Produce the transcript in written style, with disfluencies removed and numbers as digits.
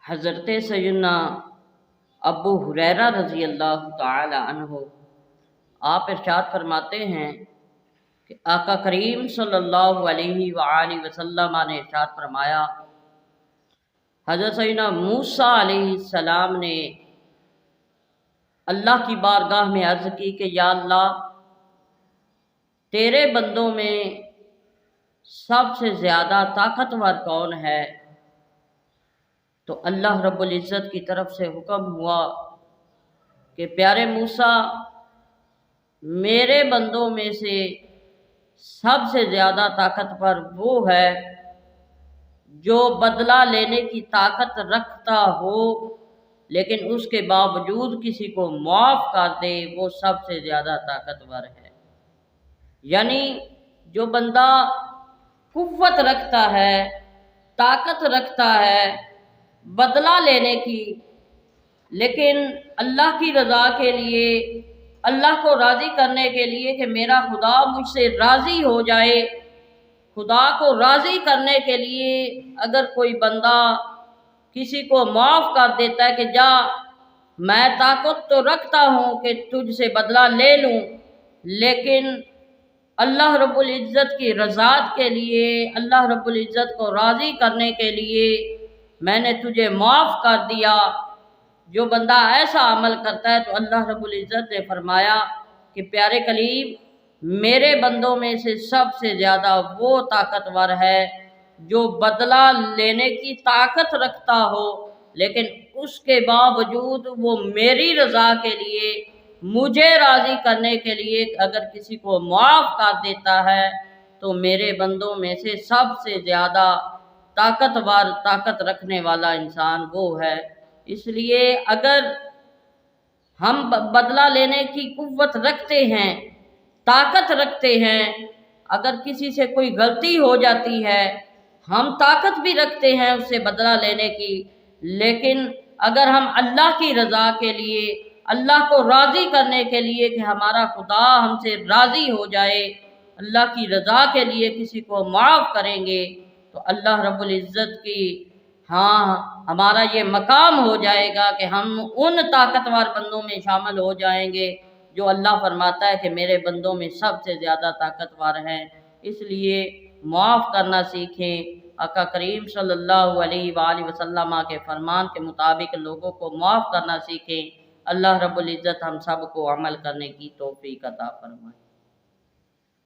حضرت سیدنا ابو ہریرہ رضی اللہ تعالی عنہ آپ ارشاد فرماتے ہیں کہ آقا کریم صلی اللہ علیہ وآلہ وسلم نے ارشاد فرمایا، حضرت سیدنا موسیٰ علیہ السلام نے اللہ کی بارگاہ میں عرض کی کہ یا اللہ، تیرے بندوں میں سب سے زیادہ طاقتور کون ہے؟ تو اللہ رب العزت کی طرف سے حکم ہوا کہ پیارے موسیٰ، میرے بندوں میں سے سب سے زیادہ طاقتور وہ ہے جو بدلہ لینے کی طاقت رکھتا ہو لیکن اس کے باوجود کسی کو معاف کر دے، وہ سب سے زیادہ طاقتور ہے۔ یعنی جو بندہ قوت رکھتا ہے، طاقت رکھتا ہے بدلہ لینے کی، لیکن اللہ کی رضا کے لیے، اللہ کو راضی کرنے کے لیے کہ میرا خدا مجھ سے راضی ہو جائے، خدا کو راضی کرنے کے لیے اگر کوئی بندہ کسی کو معاف کر دیتا ہے کہ جا، میں طاقت تو رکھتا ہوں کہ تجھ سے بدلہ لے لوں، لیکن اللہ رب العزت کی رضات کے لیے، اللہ رب العزت کو راضی کرنے کے لیے میں نے تجھے معاف کر دیا۔ جو بندہ ایسا عمل کرتا ہے تو اللہ رب العزت نے فرمایا کہ پیارے کلیم، میرے بندوں میں سے سب سے زیادہ وہ طاقتور ہے جو بدلہ لینے کی طاقت رکھتا ہو لیکن اس کے باوجود وہ میری رضا کے لیے، مجھے راضی کرنے کے لیے اگر کسی کو معاف کر دیتا ہے تو میرے بندوں میں سے سب سے زیادہ طاقت رکھنے والا انسان وہ ہے۔ اس لیے اگر ہم بدلہ لینے کی قوت رکھتے ہیں، طاقت رکھتے ہیں، اگر کسی سے کوئی غلطی ہو جاتی ہے، ہم طاقت بھی رکھتے ہیں اس سے بدلہ لینے کی، لیکن اگر ہم اللہ کی رضا کے لیے، اللہ کو راضی کرنے کے لیے کہ ہمارا خدا ہم سے راضی ہو جائے، اللہ کی رضا کے لیے کسی کو معاف کریں گے تو اللہ رب العزت کی ہمارا یہ مقام ہو جائے گا کہ ہم ان طاقتور بندوں میں شامل ہو جائیں گے جو اللہ فرماتا ہے کہ میرے بندوں میں سب سے زیادہ طاقتور ہیں۔ اس لیے معاف کرنا سیکھیں، آقا کریم صلی اللہ علیہ وآلہ وسلم کے فرمان کے مطابق لوگوں کو معاف کرنا سیکھیں۔ اللہ رب العزت ہم سب کو عمل کرنے کی توفیق عطا فرمائے۔